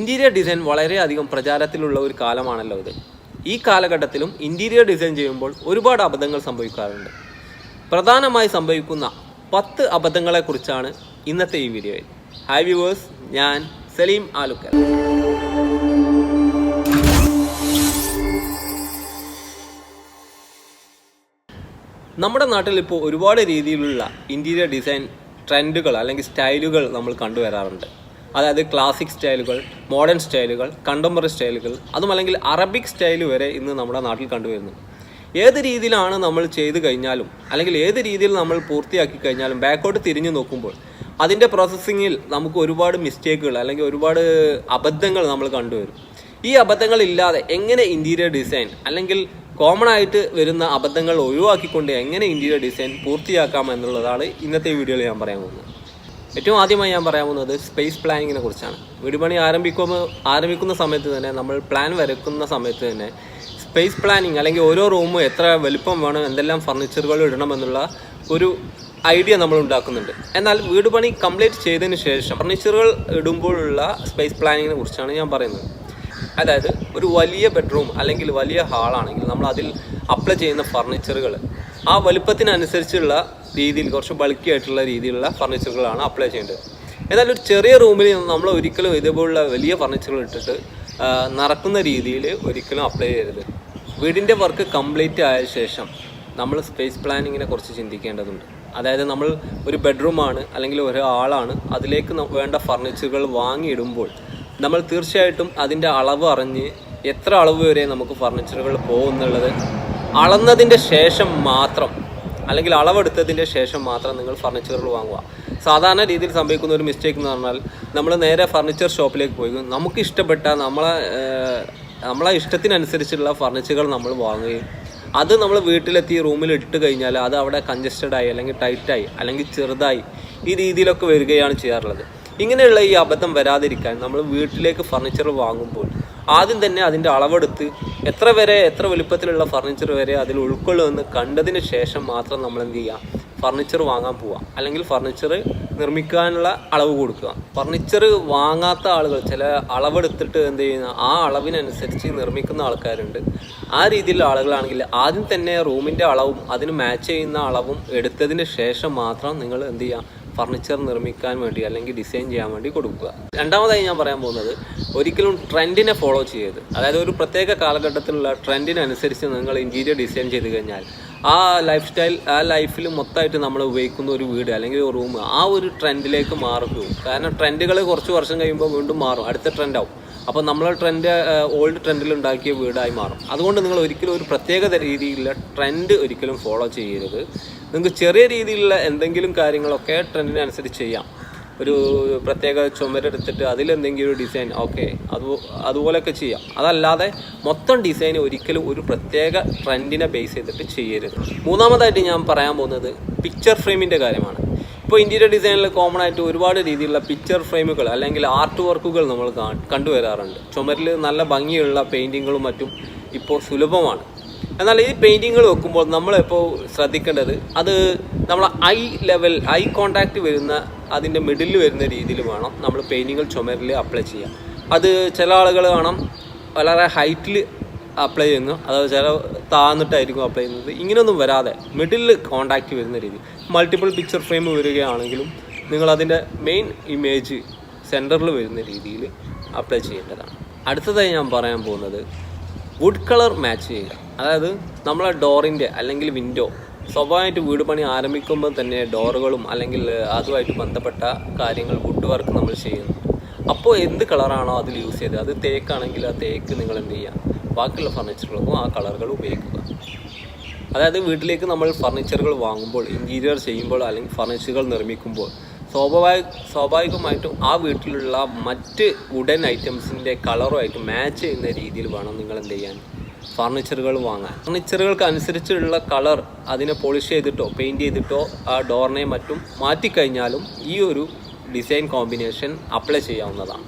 Interior design വളരെയധികം പ്രചാരത്തിലുള്ള ഒരു കാലമാണല്ലോ ഇത്. ഈ കാലഘട്ടത്തിലും ഇന്റീരിയർ ഡിസൈൻ ചെയ്യുമ്പോൾ ഒരുപാട് അബദ്ധങ്ങൾ സംഭവിക്കാറുണ്ട്. പ്രധാനമായി സംഭവിക്കുന്ന 10 അബദ്ധങ്ങളെക്കുറിച്ചാണ് ഇന്നത്തെ ഈ വീഡിയോയിൽ. ഹായ് വ്യൂവേഴ്സ്, ഞാൻ സലീം ആലുക്കൽ. നമ്മുടെ നാട്ടിൽ ഇപ്പോൾ ഒരുപാട് രീതിയിലുള്ള ഇൻറ്റീരിയർ ഡിസൈൻ ട്രെൻഡുകൾ അല്ലെങ്കിൽ സ്റ്റൈലുകൾ നമ്മൾ കണ്ടുവരാറുണ്ട്. അതായത് ക്ലാസിക് സ്റ്റൈലുകൾ, മോഡേൺ സ്റ്റൈലുകൾ, കണ്ടംപററി സ്റ്റൈലുകൾ, അതുമല്ലെങ്കിൽ അറബിക് സ്റ്റൈൽ വരെ ഇന്ന് നമ്മുടെ നാട്ടിൽ കണ്ടുവരുന്നു. ഏത് രീതിയിലാണ് നമ്മൾ ചെയ്തു കഴിഞ്ഞാലും അല്ലെങ്കിൽ ഏത് രീതിയിൽ നമ്മൾ പൂർത്തിയാക്കി കഴിഞ്ഞാലും ബാക്കോട്ട് തിരിഞ്ഞു നോക്കുമ്പോൾ അതിൻ്റെ പ്രോസസ്സിങ്ങിൽ നമുക്ക് ഒരുപാട് മിസ്റ്റേക്കുകൾ അല്ലെങ്കിൽ ഒരുപാട് അബദ്ധങ്ങൾ നമ്മൾ കണ്ടുവരും. ഈ അബദ്ധങ്ങളില്ലാതെ എങ്ങനെ ഇൻറ്റീരിയർ ഡിസൈൻ അല്ലെങ്കിൽ കോമൺ ആയിട്ട് വരുന്ന അബദ്ധങ്ങൾ ഒഴിവാക്കിക്കൊണ്ട് എങ്ങനെ ഇൻറ്റീരിയർ ഡിസൈൻ പൂർത്തിയാക്കാം എന്നുള്ളതാണ് ഇന്നത്തെ വീഡിയോയിൽ ഞാൻ പറയാൻ പോകുന്നത്. ഏറ്റവും ആദ്യമായി ഞാൻ പറയാൻ പോകുന്നത് സ്പേസ് പ്ലാനിങ്ങിനെ കുറിച്ചാണ്. വീട് പണി ആരംഭിക്കുന്ന സമയത്ത് തന്നെ നമ്മൾ പ്ലാൻ വരയ്ക്കുന്ന സമയത്ത് തന്നെ സ്പേസ് പ്ലാനിങ് അല്ലെങ്കിൽ ഓരോ റൂമും എത്ര വലുപ്പം വേണം, എന്തെല്ലാം ഫർണിച്ചറുകൾ ഇടണമെന്നുള്ള ഒരു ഐഡിയ നമ്മൾ ഉണ്ടാക്കുന്നുണ്ട്. എന്നാൽ വീട് പണി കംപ്ലീറ്റ് ചെയ്തതിന് ശേഷം ഫർണിച്ചറുകൾ ഇടുമ്പോഴുള്ള സ്പേസ് പ്ലാനിങ്ങിനെ കുറിച്ചാണ് ഞാൻ പറയുന്നത്. അതായത് ഒരു വലിയ ബെഡ്റൂം അല്ലെങ്കിൽ വലിയ ഹാളാണെങ്കിൽ നമ്മൾ അതിൽ അപ്ലൈ ചെയ്യുന്ന ഫർണിച്ചറുകൾ ആ വലുപ്പത്തിനനുസരിച്ചുള്ള രീതിയിൽ കുറച്ച് ബൾക്കി ആയിട്ടുള്ള രീതിയിലുള്ള ഫർണിച്ചറുകളാണ് അപ്ലൈ ചെയ്യേണ്ടത്. എന്നാൽ ഒരു ചെറിയ റൂമിൽ നമ്മൾ ഒരിക്കലും ഇതുപോലുള്ള വലിയ ഫർണിച്ചറുകൾ ഇട്ടിട്ട് നടക്കുന്ന രീതിയിൽ ഒരിക്കലും അപ്ലൈ ചെയ്യരുത്. വീടിൻ്റെ വർക്ക് കംപ്ലീറ്റ് ആയ ശേഷം നമ്മൾ സ്പേസ് പ്ലാനിങ്ങിനെ കുറിച്ച് ചിന്തിക്കേണ്ടതുണ്ട്. അതായത് നമ്മൾ ഒരു ബെഡ്റൂമാണ് അല്ലെങ്കിൽ ഒരു ഹാളാണ്, അതിലേക്ക് വേണ്ട ഫർണിച്ചറുകൾ വാങ്ങിയിടുമ്പോൾ നമ്മൾ തീർച്ചയായിട്ടും അതിൻ്റെ അളവ് അറിഞ്ഞ് എത്ര അളവ് വരെ നമുക്ക് ഫർണിച്ചറുകൾ പോകുന്നുള്ളത് അളന്നതിൻ്റെ ശേഷം മാത്രം അല്ലെങ്കിൽ അളവെടുത്തതിൻ്റെ ശേഷം മാത്രം നിങ്ങൾ ഫർണിച്ചറുകൾ വാങ്ങുക. സാധാരണ രീതിയിൽ സംഭവിക്കുന്ന ഒരു മിസ്റ്റേക്ക് എന്ന് പറഞ്ഞാൽ നമ്മൾ നേരെ ഫർണിച്ചർ ഷോപ്പിലേക്ക് പോയി നമുക്ക് ഇഷ്ടപ്പെട്ട നമ്മളെ ഇഷ്ടത്തിനനുസരിച്ചുള്ള ഫർണിച്ചറുകൾ നമ്മൾ വാങ്ങുകയും അത് നമ്മൾ വീട്ടിലെത്തി റൂമിൽ ഇട്ട് കഴിഞ്ഞാൽ അത് അവിടെ കൺജസ്റ്റഡായി അല്ലെങ്കിൽ ടൈറ്റായി അല്ലെങ്കിൽ ചെറുതായി ഈ രീതിയിലൊക്കെ വരികയാണ് ചെയ്യാറുള്ളത്. ഇങ്ങനെയുള്ള ഈ അബദ്ധം വരാതിരിക്കാൻ നമ്മൾ വീട്ടിലേക്ക് ഫർണിച്ചർ വാങ്ങുമ്പോൾ ആദ്യം തന്നെ അതിൻ്റെ അളവെടുത്ത് എത്ര വലുപ്പത്തിലുള്ള ഫർണിച്ചർ വരെ അതിൽ ഉൾക്കൊള്ളുമെന്ന് കണ്ടതിന് ശേഷം മാത്രം നമ്മൾ എന്ത് ചെയ്യുക, ഫർണിച്ചർ വാങ്ങാൻ പോവുക അല്ലെങ്കിൽ ഫർണിച്ചർ നിർമ്മിക്കാനുള്ള അളവ് കൊടുക്കുക. ഫർണിച്ചർ വാങ്ങാത്ത ആളുകൾ ചില അളവെടുത്തിട്ട് എന്ത് ചെയ്യുന്ന ആ അളവിനനുസരിച്ച് നിർമ്മിക്കുന്ന ആൾക്കാരുണ്ട്. ആ രീതിയിലുള്ള ആളുകളാണെങ്കിൽ ആദ്യം തന്നെ റൂമിൻ്റെ അളവും അതിന് മാച്ച് ചെയ്യുന്ന അളവും എടുത്തതിന് ശേഷം മാത്രം നിങ്ങൾ എന്ത് ചെയ്യുക, ഫർണിച്ചർ നിർമ്മിക്കാൻ വേണ്ടി അല്ലെങ്കിൽ ഡിസൈൻ ചെയ്യാൻ വേണ്ടി കൊടുക്കുക. രണ്ടാമതായി ഞാൻ പറയാൻ പോകുന്നത് ഒരിക്കലും ട്രെൻഡിനെ ഫോളോ ചെയ്യരുത്. അതായത് ഒരു പ്രത്യേക കാലഘട്ടത്തിലുള്ള ട്രെൻഡിനനുസരിച്ച് നിങ്ങൾ ഇൻറ്റീരിയർ ഡിസൈൻ ചെയ്ത് കഴിഞ്ഞാൽ ആ ലൈഫിൽ മൊത്തമായിട്ട് നമ്മൾ ഉപയോഗിക്കുന്ന ഒരു വീട് അല്ലെങ്കിൽ ഒരു റൂം ആ ഒരു ട്രെൻഡിലേക്ക് മാറുകയും, കാരണം ട്രെൻഡുകൾ കുറച്ച് വർഷം കഴിയുമ്പോൾ വീണ്ടും മാറും, അടുത്ത ട്രെൻഡാവും. അപ്പോൾ നമ്മളെ ഓൾഡ് ട്രെൻഡിൽ ഉണ്ടാക്കിയ വീടായി മാറും. അതുകൊണ്ട് നിങ്ങൾ ഒരിക്കലും ഒരു പ്രത്യേക രീതിയിലുള്ള ട്രെൻഡ് ഒരിക്കലും ഫോളോ ചെയ്യരുത്. നിങ്ങൾക്ക് ചെറിയ രീതിയിലുള്ള എന്തെങ്കിലും കാര്യങ്ങളൊക്കെ ട്രെൻഡിനനുസരിച്ച് ചെയ്യാം. ഒരു പ്രത്യേക ചുമരെടുത്തിട്ട് അതിലെന്തെങ്കിലും ഒരു ഡിസൈൻ അതുപോലെയൊക്കെ ചെയ്യാം. അതല്ലാതെ മൊത്തം ഡിസൈൻ ഒരിക്കലും ഒരു പ്രത്യേക ട്രെൻഡിനെ ബേസ് ചെയ്തിട്ട് ചെയ്യരുത്. മൂന്നാമതായിട്ട് ഞാൻ പറയാൻ പോകുന്നത് പിക്ചർ ഫ്രെയിമിൻ്റെ കാര്യമാണ്. ഇപ്പോൾ ഇൻറ്റീരിയർ ഡിസൈനിൽ കോമൺ ആയിട്ട് ഒരുപാട് രീതിയിലുള്ള പിക്ചർ ഫ്രെയിമുകൾ അല്ലെങ്കിൽ ആർട്ട് വർക്കുകൾ നമ്മൾ കണ്ടുവരാറുണ്ട്. ചുമരിൽ നല്ല ഭംഗിയുള്ള പെയിൻറ്റിങ്ങുകളും മറ്റും ഇപ്പോൾ സുലഭമാണ്. എന്നാൽ ഈ പെയിൻറ്റിങ്ങുകൾ വെക്കുമ്പോൾ നമ്മളിപ്പോൾ ശ്രദ്ധിക്കേണ്ടത് അത് നമ്മൾ ഐ കോണ്ടാക്റ്റ് വരുന്ന അതിൻ്റെ മിഡിൽ വരുന്ന രീതിയിൽ വേണം നമ്മൾ പെയിൻറ്റിങ്ങുകൾ ചുമരിൽ അപ്ലൈ ചെയ്യാം. അത് ചില ആളുകൾ കാണാം വളരെ ഹൈറ്റിൽ അപ്ലൈ ചെയ്യുന്നു, അതായത് ചില താന്നിട്ടായിരിക്കും അപ്ലൈ ചെയ്യുന്നത്. ഇങ്ങനെയൊന്നും വരാതെ മിഡിൽ കോണ്ടാക്റ്റ് വരുന്ന രീതി മൾട്ടിപ്പിൾ പിക്ചർ ഫ്രെയിം വരികയാണെങ്കിലും നിങ്ങളതിൻ്റെ മെയിൻ ഇമേജ് സെൻറ്ററിൽ വരുന്ന രീതിയിൽ അപ്ലൈ ചെയ്യേണ്ടതാണ്. അടുത്തതായി ഞാൻ പറയാൻ പോകുന്നത് വുഡ് കളർ മാച്ച് ചെയ്യുക. അതായത് നമ്മളെ ഡോറിൻ്റെ അല്ലെങ്കിൽ വിൻഡോ സ്വാഭാവികമായിട്ട് വീട് പണി ആരംഭിക്കുമ്പോൾ തന്നെ ഡോറുകളും അല്ലെങ്കിൽ അതുമായിട്ട് ബന്ധപ്പെട്ട കാര്യങ്ങൾ വുഡ് വർക്ക് നമ്മൾ ചെയ്യുന്നു. അപ്പോൾ എന്ത് കളറാണോ അതിൽ യൂസ് ചെയ്തത്, അത് തേക്കാണെങ്കിൽ ആ തേക്ക് നിങ്ങൾ എന്ത് ചെയ്യുക, ബാക്കിയുള്ള ഫർണിച്ചറുകൾക്കും ആ കളറുകൾ ഉപയോഗിക്കുക. അതായത് വീട്ടിലേക്ക് നമ്മൾ ഫർണിച്ചറുകൾ വാങ്ങുമ്പോൾ, ഇൻറ്റീരിയർ ചെയ്യുമ്പോൾ അല്ലെങ്കിൽ ഫർണിച്ചറുകൾ നിർമ്മിക്കുമ്പോൾ സ്വാഭാവികമായിട്ടും ആ വീട്ടിലുള്ള മറ്റ് വുഡൻ ഐറ്റംസിൻ്റെ കളറുമായിട്ട് മാച്ച് ചെയ്യുന്ന രീതിയിൽ വേണം നിങ്ങൾ എന്ത് ചെയ്യാൻ, ഫർണിച്ചറുകൾ വാങ്ങാൻ. ഫർണിച്ചറുകൾക്ക് അനുസരിച്ചുള്ള കളർ അതിനെ പോളിഷ് ചെയ്തിട്ടോ പെയിൻറ്റ് ചെയ്തിട്ടോ ആ ഡോറിനെയും മറ്റും മാറ്റിക്കഴിഞ്ഞാലും ഈ ഒരു ഡിസൈൻ കോമ്പിനേഷൻ അപ്ലൈ ചെയ്യാവുന്നതാണ്.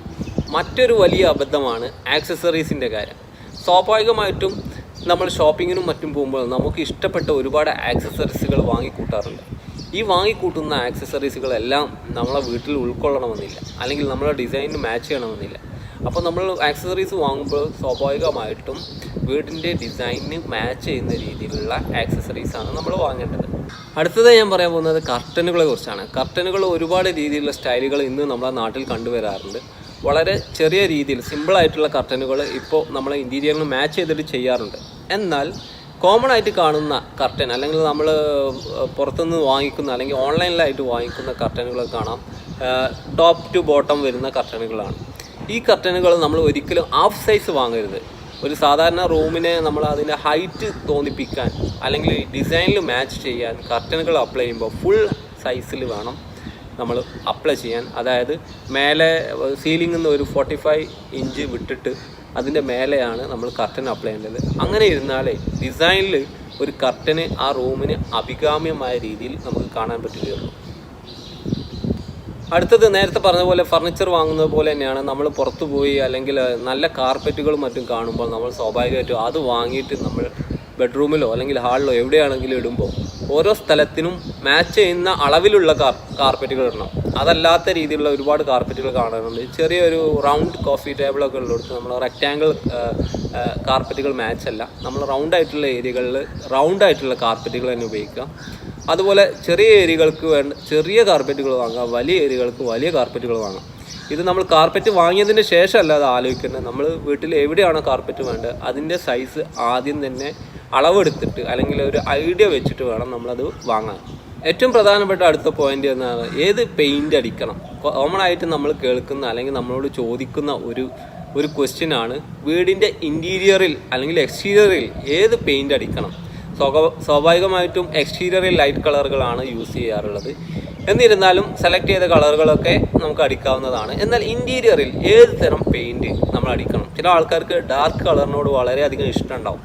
മറ്റൊരു വലിയ അബദ്ധമാണ് ആക്സസറീസിൻ്റെ കാര്യം. സ്വാഭാവികമായിട്ടും നമ്മൾ ഷോപ്പിങ്ങിനും മറ്റും പോകുമ്പോൾ നമുക്ക് ഇഷ്ടപ്പെട്ട ഒരുപാട് ആക്സസറീസുകൾ വാങ്ങിക്കൂട്ടാറുണ്ട്. ഈ വാങ്ങിക്കൂട്ടുന്ന ആക്സസറീസുകളെല്ലാം നമ്മളെ വീട്ടിൽ ഉൾക്കൊള്ളണമെന്നില്ല, അല്ലെങ്കിൽ നമ്മളെ ഡിസൈനിന് മാച്ച് ചെയ്യണമെന്നില്ല. അപ്പോൾ നമ്മൾ ആക്സസറീസ് വാങ്ങുമ്പോൾ സ്വാഭാവികമായിട്ടും വീടിൻ്റെ ഡിസൈനിന് മാച്ച് ചെയ്യുന്ന രീതിയിലുള്ള ആക്സസറീസാണ് നമ്മൾ വാങ്ങേണ്ടത്. അടുത്തത് ഞാൻ പറയാൻ പോകുന്നത് കർട്ടനുകളെ കുറിച്ചാണ്. കർട്ടനുകൾ ഒരുപാട് രീതിയിലുള്ള സ്റ്റൈലുകൾ ഇന്ന് നമ്മുടെ നാട്ടിൽ കണ്ടുവരാറുണ്ട്. വളരെ ചെറിയ രീതിയിൽ സിമ്പിളായിട്ടുള്ള കർട്ടനുകൾ ഇപ്പോൾ നമ്മളെ ഇൻറ്റീരിയറിന് മാച്ച് ചെയ്തിട്ട് ചെയ്യാറുണ്ട്. എന്നാൽ കോമൺ ആയിട്ട് കാണുന്ന കർട്ടൻ അല്ലെങ്കിൽ നമ്മൾ പുറത്തുനിന്ന് വാങ്ങിക്കുന്ന അല്ലെങ്കിൽ ഓൺലൈനിലായിട്ട് വാങ്ങിക്കുന്ന കർട്ടനുകൾ കാണാം, ടോപ്പ് ടു ബോട്ടം വരുന്ന കർട്ടനുകളാണ്. ഈ കർട്ടനുകൾ നമ്മൾ ഒരിക്കലും ഹാഫ് സൈസ് വാങ്ങരുത്. ഒരു സാധാരണ റൂമിനെ നമ്മൾ അതിൻ്റെ ഹൈറ്റ് തോന്നിപ്പിക്കാൻ അല്ലെങ്കിൽ ഡിസൈനിൽ മാച്ച് ചെയ്യാൻ കർട്ടനുകൾ അപ്ലൈ ചെയ്യുമ്പോൾ ഫുൾ സൈസിൽ വേണം നമ്മൾ അപ്ലൈ ചെയ്യാൻ. അതായത് മേലെ സീലിംഗിൽ നിന്ന് ഒരു 45 ഇഞ്ച് വിട്ടിട്ട് അതിൻ്റെ മേലെയാണ് നമ്മൾ കർട്ടൻ അപ്ലൈ ചെയ്യേണ്ടത്. അങ്ങനെ ഇരുന്നാലേ ഡിസൈനിൽ ഒരു കർട്ടന് ആ റൂമിന് അഭികാമ്യമായ രീതിയിൽ നമുക്ക് കാണാൻ പറ്റുകയുള്ളൂ. അടുത്തത് നേരത്തെ പറഞ്ഞ പോലെ ഫർണിച്ചർ വാങ്ങുന്നത് പോലെ തന്നെയാണ്. നമ്മൾ പുറത്തു പോയി അല്ലെങ്കിൽ നല്ല കാർപ്പറ്റുകളും മറ്റും കാണുമ്പോൾ നമ്മൾ സ്വാഭാവികമായിട്ടും അത് വാങ്ങിയിട്ട് നമ്മൾ ബെഡ്റൂമിലോ അല്ലെങ്കിൽ ഹാളിലോ എവിടെയാണെങ്കിലും ഇടുമ്പോൾ ഓരോ സ്ഥലത്തിനും മാച്ച് ചെയ്യുന്ന അളവിലുള്ള കാർപ്പറ്റുകൾ ഇടണം. അതല്ലാത്ത രീതിയിലുള്ള ഒരുപാട് കാർപ്പറ്റുകൾ കാണാറുണ്ട്. ചെറിയൊരു റൗണ്ട് കോഫി ടേബിളൊക്കെ ഉള്ളിടത്ത് നമ്മൾ റെക്റ്റാങ്കിൾ കാർപ്പറ്റുകൾ മാച്ച് അല്ല. നമ്മൾ റൗണ്ടായിട്ടുള്ള ഏരിയകളിൽ റൗണ്ടായിട്ടുള്ള കാർപ്പറ്റുകൾ തന്നെ ഉപയോഗിക്കുക. അതുപോലെ ചെറിയ ഏരിയകൾക്ക് വേണ്ട ചെറിയ കാർപ്പറ്റുകൾ വാങ്ങുക, വലിയ ഏരിയകൾക്ക് വലിയ കാർപ്പറ്റുകൾ വാങ്ങാം. ഇത് നമ്മൾ കാർപ്പറ്റ് വാങ്ങിയതിന് ശേഷമല്ല അത് ആലോചിക്കുന്നത്. നമ്മൾ വീട്ടിൽ എവിടെയാണോ കാർപ്പറ്റ് വേണ്ടത് അതിൻ്റെ സൈസ് ആദ്യം തന്നെ അളവെടുത്തിട്ട് അല്ലെങ്കിൽ ഒരു ഐഡിയ വെച്ചിട്ട് വേണം നമ്മളത് വാങ്ങാൻ. ഏറ്റവും പ്രധാനപ്പെട്ട അടുത്ത പോയിന്റ് എന്നാണ് ഏത് പെയിൻ്റ് അടിക്കണം. കോമൺ ആയിട്ട് നമ്മൾ കേൾക്കുന്ന അല്ലെങ്കിൽ നമ്മളോട് ചോദിക്കുന്ന ഒരു ക്വസ്റ്റ്യനാണ് വീടിൻ്റെ ഇൻറ്റീരിയറിൽ അല്ലെങ്കിൽ എക്സ്റ്റീരിയറിൽ ഏത് പെയിൻ്റ് അടിക്കണം. സ്വാഭാവികമായിട്ടും എക്സ്റ്റീരിയറിൽ ലൈറ്റ് കളറുകളാണ് യൂസ് ചെയ്യാറുള്ളത്. എന്നിരുന്നാലും സെലക്ട് ചെയ്ത കളറുകളൊക്കെ നമുക്ക് അടിക്കാവുന്നതാണ്. എന്നാൽ ഇൻറ്റീരിയറിൽ ഏത് തരം പെയിൻറ്റ് നമ്മൾ അടിക്കണം. ചില ആൾക്കാർക്ക് ഡാർക്ക് കളറിനോട് വളരെയധികം ഇഷ്ടമുണ്ടാവും.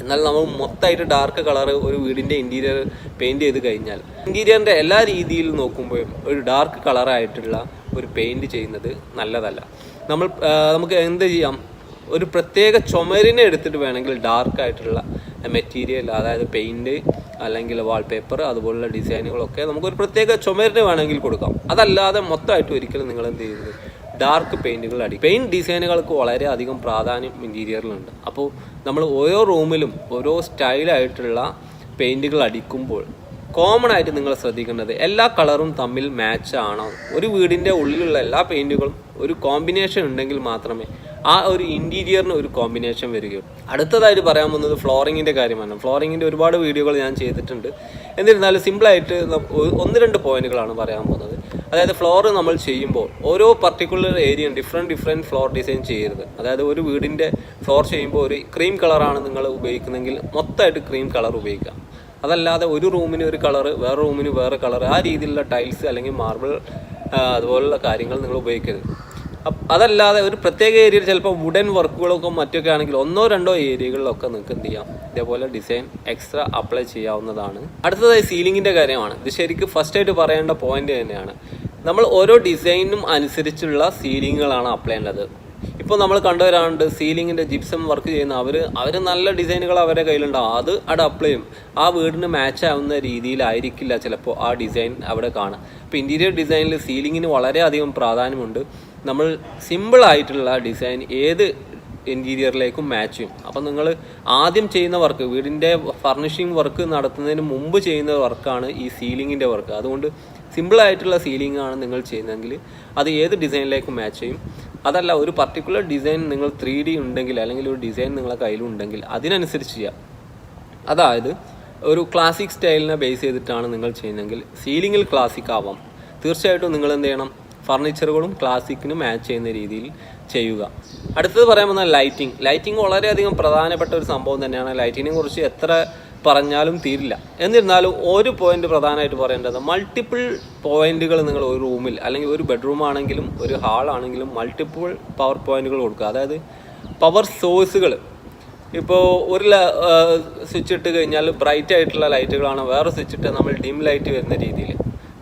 എന്നാൽ നമ്മൾ മൊത്തമായിട്ട് ഡാർക്ക് കളർ ഒരു വീടിൻ്റെ ഇൻറ്റീരിയർ പെയിൻറ്റ് ചെയ്ത് കഴിഞ്ഞാൽ ഇൻറ്റീരിയറിൻ്റെ എല്ലാ രീതിയിലും നോക്കുമ്പോഴും ഒരു ഡാർക്ക് കളറായിട്ടുള്ള ഒരു പെയിൻറ്റ് ചെയ്യുന്നത് നല്ലതല്ല. നമുക്ക് എന്ത് ചെയ്യാം, ഒരു പ്രത്യേക ചുമരിനെ എടുത്തിട്ട് വേണമെങ്കിൽ ഡാർക്കായിട്ടുള്ള മെറ്റീരിയൽ അതായത് പെയിൻറ്റ് അല്ലെങ്കിൽ വാൾപേപ്പർ അതുപോലുള്ള ഡിസൈനുകളൊക്കെ നമുക്കൊരു പ്രത്യേക ചുമരിന് വേണമെങ്കിൽ കൊടുക്കാം. അതല്ലാതെ മൊത്തമായിട്ട് ഒരിക്കലും നിങ്ങൾ എന്ത് ചെയ്യുന്നത് ഡാർക്ക് പെയിൻറ്റുകൾ പെയിൻറ്റ് ഡിസൈനുകൾക്ക് വളരെയധികം പ്രാധാന്യം ഇൻറ്റീരിയറിലുണ്ട്. അപ്പോൾ നമ്മൾ ഓരോ റൂമിലും ഓരോ സ്റ്റൈലായിട്ടുള്ള പെയിൻറ്റുകൾ അടിക്കുമ്പോൾ കോമൺ ആയിട്ട് നിങ്ങൾ ശ്രദ്ധിക്കേണ്ടത് എല്ലാ കളറും തമ്മിൽ മാച്ച് ആണോ. ഒരു വീടിൻ്റെ ഉള്ളിലുള്ള എല്ലാ പെയിൻറ്റുകളും ഒരു കോമ്പിനേഷൻ ഉണ്ടെങ്കിൽ മാത്രമേ ആ ഒരു ഇൻറ്റീരിയറിന് ഒരു കോമ്പിനേഷൻ വരികയുള്ളൂ. അടുത്തതായിട്ട് പറയാൻ പോകുന്നത് ഫ്ലോറിങ്ങിൻ്റെ കാര്യമാണ്. ഫ്ലോറിങ്ങിൻ്റെ ഒരുപാട് വീഡിയോകൾ ഞാൻ ചെയ്തിട്ടുണ്ട്. എന്നിരുന്നാലും സിമ്പിളായിട്ട് 1-2 പോയിന്റുകളാണ് പറയാൻ പോകുന്നത്. അതായത് ഫ്ലോർ നമ്മൾ ചെയ്യുമ്പോൾ ഓരോ പർട്ടിക്കുലർ ഏരിയയും ഡിഫറെൻറ്റ് ഫ്ലോർ ഡിസൈൻ ചെയ്യരുത്. അതായത് ഒരു വീടിൻ്റെ ഫ്ലോർ ചെയ്യുമ്പോൾ ഒരു ക്രീം കളറാണ് നിങ്ങൾ ഉപയോഗിക്കുന്നതെങ്കിൽ മൊത്തമായിട്ട് ക്രീം കളർ ഉപയോഗിക്കുക. അതല്ലാതെ ഒരു റൂമിന് ഒരു കളറ് വേറെ റൂമിന് വേറെ കളർ ആ രീതിയിലുള്ള ടൈൽസ് അല്ലെങ്കിൽ മാർബിൾ അതുപോലുള്ള കാര്യങ്ങൾ നിങ്ങൾ ഉപയോഗിക്കരുത്. അതല്ലാതെ ഒരു പ്രത്യേക ഏരിയയിൽ ചിലപ്പോൾ വുഡൻ വർക്കുകളൊക്കെ മറ്റൊക്കെ ആണെങ്കിൽ 1-2 ഏരിയകളിലൊക്കെ നിങ്ങൾക്ക് എന്ത് ചെയ്യാം ഇതേപോലെ ഡിസൈൻ എക്സ്ട്രാ അപ്ലൈ ചെയ്യാവുന്നതാണ്. അടുത്തതായി സീലിങ്ങിൻ്റെ കാര്യമാണ്. ഇത് ശരിക്കും ഫസ്റ്റായിട്ട് പറയേണ്ട പോയിന്റ് തന്നെയാണ്. നമ്മൾ ഓരോ ഡിസൈനും അനുസരിച്ചുള്ള സീലിങ്ങുകളാണ് അപ്ലൈ ചെയ്യേണ്ടത്. ഇപ്പോൾ നമ്മൾ കണ്ടുവരാറുണ്ട് സീലിങ്ങിൻ്റെ ജിപ്സം വർക്ക് ചെയ്യുന്ന അവർ നല്ല ഡിസൈനുകൾ അവരുടെ കയ്യിലുണ്ടാവും. അത് അപ്ലൈ ചെയ്യും. ആ വീടിന് മാച്ച് ആവുന്ന രീതിയിലായിരിക്കില്ല ചിലപ്പോൾ ആ ഡിസൈൻ അവിടെ കാണുക. ഇപ്പോൾ ഇൻറ്റീരിയർ ഡിസൈനിൽ സീലിങ്ങിന് വളരെയധികം പ്രാധാന്യമുണ്ട്. നമ്മൾ സിമ്പിളായിട്ടുള്ള ഡിസൈൻ ഏത് ഇൻറ്റീരിയറിലേക്കും മാച്ച് ചെയ്യും. അപ്പം നിങ്ങൾ ആദ്യം ചെയ്യുന്ന വർക്ക് വീടിൻ്റെ ഫർണിഷിംഗ് വർക്ക് നടത്തുന്നതിന് മുമ്പ് ചെയ്യുന്ന വർക്കാണ് ഈ സീലിങ്ങിൻ്റെ വർക്ക്. അതുകൊണ്ട് സിമ്പിളായിട്ടുള്ള സീലിംഗ് ആണ് നിങ്ങൾ ചെയ്യുന്നതെങ്കിൽ അത് ഏത് ഡിസൈനിലേക്കും മാച്ച് ചെയ്യും. അതല്ല ഒരു പർട്ടിക്കുലർ ഡിസൈൻ നിങ്ങൾ 3D ഉണ്ടെങ്കിൽ അല്ലെങ്കിൽ ഒരു ഡിസൈൻ നിങ്ങളുടെ കയ്യിലുണ്ടെങ്കിൽ അതിനനുസരിച്ച് ചെയ്യാം. അതായത് ഒരു ക്ലാസിക് സ്റ്റൈലിനെ ബേസ് ചെയ്തിട്ടാണ് നിങ്ങൾ ചെയ്യുന്നതെങ്കിൽ സീലിങ്ങിൽ ക്ലാസിക് ആവാം. തീർച്ചയായിട്ടും നിങ്ങൾ എന്ത് ചെയ്യണം, ഫർണിച്ചറുകളും ക്ലാസിക്കിന് മാച്ച് ചെയ്യുന്ന രീതിയിൽ ചെയ്യുക. അടുത്തത് പറയാൻ വന്നാൽ ലൈറ്റിംഗ് വളരെയധികം പ്രധാനപ്പെട്ട ഒരു സംഭവം തന്നെയാണ്. ലൈറ്റിങ്ങിനെ കുറിച്ച് എത്ര പറഞ്ഞാലും തീരില്ല. എന്നിരുന്നാലും ഒരു പോയിന്റ് പ്രധാനമായിട്ട് പറയേണ്ടത് മൾട്ടിപ്പിൾ പോയിന്റുകൾ നിങ്ങൾ ഒരു റൂമിൽ അല്ലെങ്കിൽ ഒരു ബെഡ്റൂം ആണെങ്കിലും ഒരു ഹാൾ ആണെങ്കിലും മൾട്ടിപ്പിൾ പവർ പോയിന്റുകൾ കൊടുക്കുക. അതായത് പവർ സോഴ്സുകൾ. ഇപ്പോൾ ഒരു സ്വിച്ച് ഇട്ട് കഴിഞ്ഞാൽ ബ്രൈറ്റ് ആയിട്ടുള്ള ലൈറ്റുകളാണ്, വേറെ സ്വിച്ച് ഇട്ട് നമ്മൾ ഡിം ലൈറ്റ് വരുന്ന രീതിയിൽ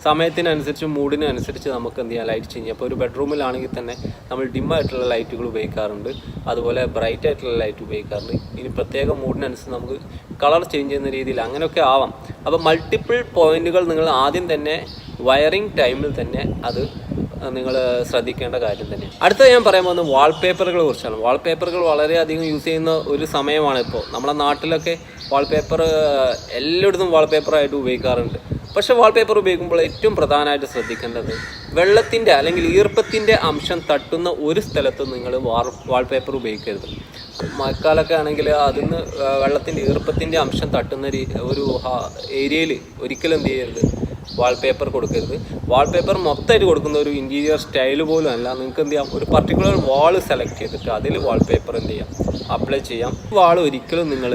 സമയത്തിനനുസരിച്ച് മൂഡിനനുസരിച്ച് നമുക്ക് എന്ത് ചെയ്യാം ലൈറ്റ് ചേഞ്ച്. അപ്പോൾ ഒരു ബെഡ്റൂമിലാണെങ്കിൽ തന്നെ നമ്മൾ ഡിമ്മായിട്ടുള്ള ലൈറ്റുകൾ ഉപയോഗിക്കാറുണ്ട്, അതുപോലെ ബ്രൈറ്റ് ആയിട്ടുള്ള ലൈറ്റ് ഉപയോഗിക്കാറുണ്ട്. ഇനി പ്രത്യേക മൂഡിനനുസരിച്ച് നമുക്ക് കളർ ചേഞ്ച് ചെയ്യുന്ന രീതിയിൽ അങ്ങനെയൊക്കെ ആവാം. അപ്പോൾ മൾട്ടിപ്പിൾ പോയിന്റുകൾ നിങ്ങൾ ആദ്യം തന്നെ വയറിംഗ് ടൈമിൽ തന്നെ അത് നിങ്ങൾ ശ്രദ്ധിക്കേണ്ട കാര്യം തന്നെയാണ്. അടുത്ത ഞാൻ പറയാൻ പോകുന്നത് വാൾപേപ്പറുകളെ കുറിച്ചാണ്. വാൾപേപ്പറുകൾ വളരെയധികം യൂസ് ചെയ്യുന്ന ഒരു സമയമാണ് ഇപ്പോൾ. നമ്മുടെ നാട്ടിലൊക്കെ വാൾപേപ്പർ എല്ലായിടത്തും വാൾപേപ്പറായിട്ട് ഉപയോഗിക്കാറുണ്ട്. പക്ഷേ വാൾപേപ്പർ ഉപയോഗിക്കുമ്പോൾ ഏറ്റവും പ്രധാനമായിട്ട് ശ്രദ്ധിക്കേണ്ടത് വെള്ളത്തിൻ്റെ അല്ലെങ്കിൽ ഈർപ്പത്തിൻ്റെ അംശം തട്ടുന്ന ഒരു സ്ഥലത്തും നിങ്ങൾ വാൾപേപ്പർ ഉപയോഗിക്കരുത്. മഴക്കാലമൊക്കെ ആണെങ്കിൽ അതിന് വെള്ളത്തിൻ്റെ ഈർപ്പത്തിൻ്റെ അംശം തട്ടുന്ന ഒരു ഏരിയയിൽ ഒരിക്കലും എന്ത് ചെയ്യരുത്, വാൾപേപ്പർ കൊടുക്കരുത്. വാൾപേപ്പർ മൊത്തമായിട്ട് കൊടുക്കുന്ന ഒരു ഇൻറ്റീരിയർ സ്റ്റൈൽ പോലും അല്ല. നിങ്ങൾക്ക് എന്ത് ചെയ്യാം, ഒരു പർട്ടിക്കുലർ വാൾ സെലക്ട് ചെയ്തിട്ട് അതിൽ വാൾപേപ്പർ എന്ത് ചെയ്യാം, അപ്ലൈ ചെയ്യാം. വാൾ ഒരിക്കലും നിങ്ങൾ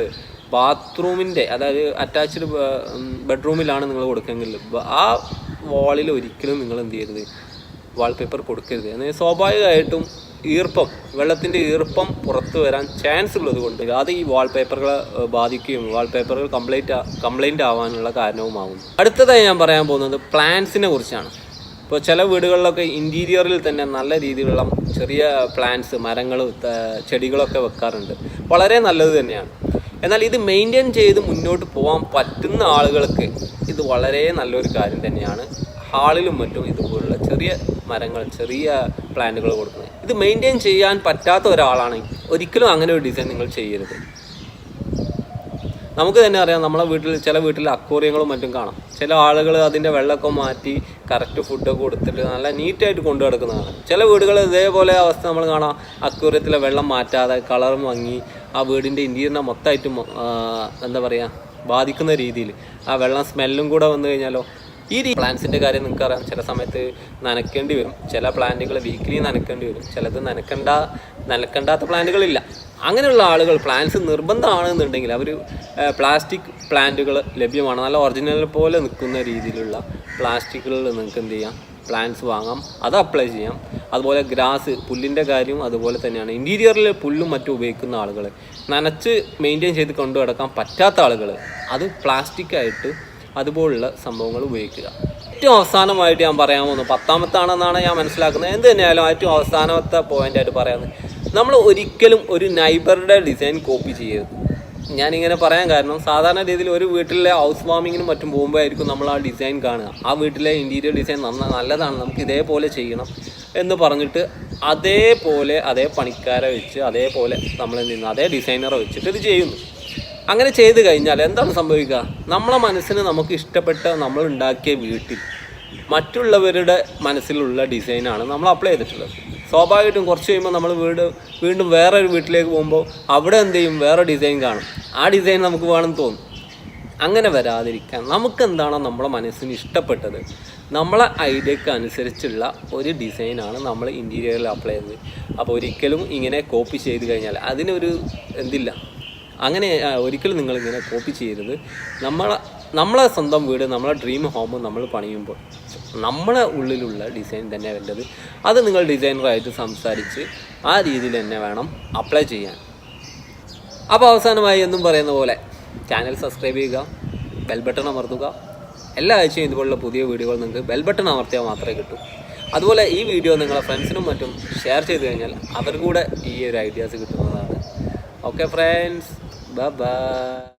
ബാത്റൂമിൻ്റെ, അതായത് അറ്റാച്ച്ഡ് ബെഡ്റൂമിലാണ് നിങ്ങൾ കൊടുക്കെങ്കിൽ ആ വാളിൽ ഒരിക്കലും നിങ്ങൾ എന്ത് ചെയ്യരുത്, വാൾപേപ്പർ കൊടുക്കരുത്. എന്നാൽ സ്വാഭാവികമായിട്ടും വെള്ളത്തിൻ്റെ ഈർപ്പം പുറത്തു വരാൻ ചാൻസ് ഉള്ളത് കൊണ്ട് അത് ഈ വാൾപേപ്പറുകളെ ബാധിക്കുകയും വാൾപേപ്പറുകൾ കംപ്ലൈൻറ്റ് ആവാനുള്ള കാരണവുമാകും. അടുത്തതായി ഞാൻ പറയാൻ പോകുന്നത് പ്ലാന്റ്സിനെ കുറിച്ചാണ്. ഇപ്പോൾ ചില വീടുകളിലൊക്കെ ഇൻറ്റീരിയറിൽ തന്നെ നല്ല രീതിയിലുള്ള ചെറിയ പ്ലാന്റ്സ്, മരങ്ങൾ, ചെടികളൊക്കെ വെക്കാറുണ്ട്. വളരെ നല്ലത് തന്നെയാണ്. എന്നാൽ ഇത് മെയിൻറ്റെയിൻ ചെയ്ത് മുന്നോട്ട് പോകാൻ പറ്റുന്ന ആളുകൾക്ക് ഇത് വളരെ നല്ലൊരു കാര്യം തന്നെയാണ്. ഹാളിലും മറ്റും ഇതുപോലുള്ള ചെറിയ മരങ്ങൾ, ചെറിയ പ്ലാന്റുകൾ കൊടുക്കുന്നത്. ഇത് മെയിൻറ്റെയിൻ ചെയ്യാൻ പറ്റാത്ത ഒരാളാണെങ്കിൽ ഒരിക്കലും അങ്ങനെ ഒരു ഡിസൈൻ നിങ്ങൾ ചെയ്യരുത്. നമുക്ക് തന്നെ അറിയാം, നമ്മളെ ചില വീട്ടിൽ അക്വേറിയങ്ങളും മറ്റും കാണാം. ചില ആളുകൾ അതിൻ്റെ വെള്ളമൊക്കെ മാറ്റി കറക്റ്റ് ഫുഡൊക്കെ കൊടുത്തിട്ട് നല്ല നീറ്റായിട്ട് കൊണ്ടു നടക്കുന്നതാണ്. ചില വീടുകൾ ഇതേപോലെ അവസ്ഥ നമ്മൾ കാണാം. അക്വേറിയത്തിലെ വെള്ളം മാറ്റാതെ കളർ മങ്ങി ആ വീടിൻ്റെ ഇൻറ്റീരിയറിനെ മൊത്തമായിട്ടും എന്താ പറയുക, ബാധിക്കുന്ന രീതിയിൽ ആ വെള്ളം സ്മെല്ലും കൂടെ വന്നു കഴിഞ്ഞാലോ. ഈ പ്ലാന്റ്സിൻ്റെ കാര്യം നിങ്ങൾക്കറിയാം, ചില സമയത്ത് നനയ്ക്കേണ്ടി വരും. ചില പ്ലാന്റുകൾ വീക്ക്ലി നനയ്ക്കേണ്ടി വരും. ചിലത് നനയ്ക്കേണ്ടാത്ത പ്ലാന്റുകളില്ല. അങ്ങനെയുള്ള ആളുകൾ പ്ലാന്റ്സ് നിർബന്ധമാണെന്നുണ്ടെങ്കിൽ അവർ പ്ലാസ്റ്റിക് പ്ലാന്റുകൾ ലഭ്യമാണ്. നല്ല ഒറിജിനൽ പോലെ നിൽക്കുന്ന രീതിയിലുള്ള പ്ലാസ്റ്റിക്കുകളിൽ നിങ്ങൾക്ക് എന്ത് ചെയ്യാം, പ്ലാന്റ്സ് വാങ്ങാം, അത് അപ്ലൈ ചെയ്യാം. അതുപോലെ ഗ്രാസ്, പുല്ലിൻ്റെ കാര്യം അതുപോലെ തന്നെയാണ്. ഇൻറ്റീരിയറിൽ പുല്ലും മറ്റും ഉപയോഗിക്കുന്ന ആളുകൾ, നനച്ച് മെയിൻറ്റെയിൻ ചെയ്ത് കൊണ്ടു നടക്കാൻ പറ്റാത്ത ആളുകൾ അത് പ്ലാസ്റ്റിക്കായിട്ട് അതുപോലുള്ള സംഭവങ്ങൾ ഉപയോഗിക്കുക. ഏറ്റവും അവസാനമായിട്ട് ഞാൻ പറയാൻ പോകുന്നത് 10ാമത്താണെന്നാണ് ഞാൻ മനസ്സിലാക്കുന്നത്. എന്ത് തന്നെയായാലും ഏറ്റവും അവസാനത്തെ പോയിൻ്റായിട്ട് പറയാമെന്ന്, നമ്മൾ ഒരിക്കലും ഒരു നൈബറുടെ ഡിസൈൻ കോപ്പി ചെയ്യരുത്. ഞാനിങ്ങനെ പറയാൻ കാരണം, സാധാരണ രീതിയിൽ ഒരു വീട്ടിലെ ഹൗസ് വാമിങ്ങിനും മറ്റും പോകുമ്പോഴായിരിക്കും നമ്മൾ ആ ഡിസൈൻ കാണുക. ആ വീട്ടിലെ ഇൻറ്റീരിയർ ഡിസൈൻ നല്ലതാണ്, നമുക്ക് ഇതേപോലെ ചെയ്യണം എന്ന് പറഞ്ഞിട്ട് അതേ പണിക്കാരെ വെച്ച് അതേപോലെ അതേ ഡിസൈനറെ വെച്ചിട്ട് ഇത് ചെയ്യുന്നു. അങ്ങനെ ചെയ്ത് കഴിഞ്ഞാൽ എന്താണ് സംഭവിക്കുക, നമ്മളെ മനസ്സിന് നമുക്ക് ഇഷ്ടപ്പെട്ട നമ്മൾ ഉണ്ടാക്കിയ വീട്ടിൽ മറ്റുള്ളവരുടെ മനസ്സിലുള്ള ഡിസൈനാണ് നമ്മൾ അപ്ലൈ ചെയ്തിട്ടുള്ളത്. സ്വാഭാവികമായിട്ടും കുറച്ച് കഴിയുമ്പോൾ നമ്മൾ വീണ്ടും വേറൊരു വീട്ടിലേക്ക് പോകുമ്പോൾ അവിടെ എന്ത് ചെയ്യും, വേറെ ഡിസൈൻ കാണും. ആ ഡിസൈൻ നമുക്ക് വേണമെന്ന് തോന്നും. അങ്ങനെ വരാതിരിക്കാൻ നമുക്കെന്താണോ നമ്മളെ മനസ്സിന് ഇഷ്ടപ്പെട്ടത്, നമ്മളെ ഐഡിയക്ക് അനുസരിച്ചുള്ള ഒരു ഡിസൈനാണ് നമ്മൾ ഇൻറ്റീരിയറിൽ അപ്ലൈ ചെയ്തത്. അപ്പോൾ ഒരിക്കലും ഇങ്ങനെ കോപ്പി ചെയ്ത് കഴിഞ്ഞാൽ അതിനൊരു അങ്ങനെ ഒരിക്കലും നിങ്ങളിങ്ങനെ കോപ്പി ചെയ്യരുത്. നമ്മളെ സ്വന്തം വീട്, നമ്മളെ ഡ്രീം ഹോം നമ്മൾ പണിയുമ്പോൾ നമ്മളെ ഉള്ളിലുള്ള ഡിസൈൻ തന്നെ വേണ്ടത്. അത് നിങ്ങൾ ഡിസൈനറായിട്ട് സംസാരിച്ച് ആ രീതിയിൽ തന്നെ വേണം അപ്ലൈ ചെയ്യാൻ. അപ്പോൾ അവസാനമായി എന്നും പറയുന്ന പോലെ ചാനൽ സബ്സ്ക്രൈബ് ചെയ്യുക, ബെൽ ബട്ടൺ അമർത്തുക. എല്ലാ ആഴ്ചയും ഇതുപോലുള്ള പുതിയ വീഡിയോകൾ നിങ്ങൾക്ക് ബെൽ ബട്ടൺ അമർത്തിയാൽ മാത്രമേ കിട്ടൂ. അതുപോലെ ഈ വീഡിയോ നിങ്ങളെ ഫ്രണ്ട്സിനും മറ്റും ഷെയർ ചെയ്ത് കഴിഞ്ഞാൽ അവർ കൂടെ ഈ ഒരു ഐഡിയാസ് കിട്ടുന്നതാണ്. Okay friends, bye bye.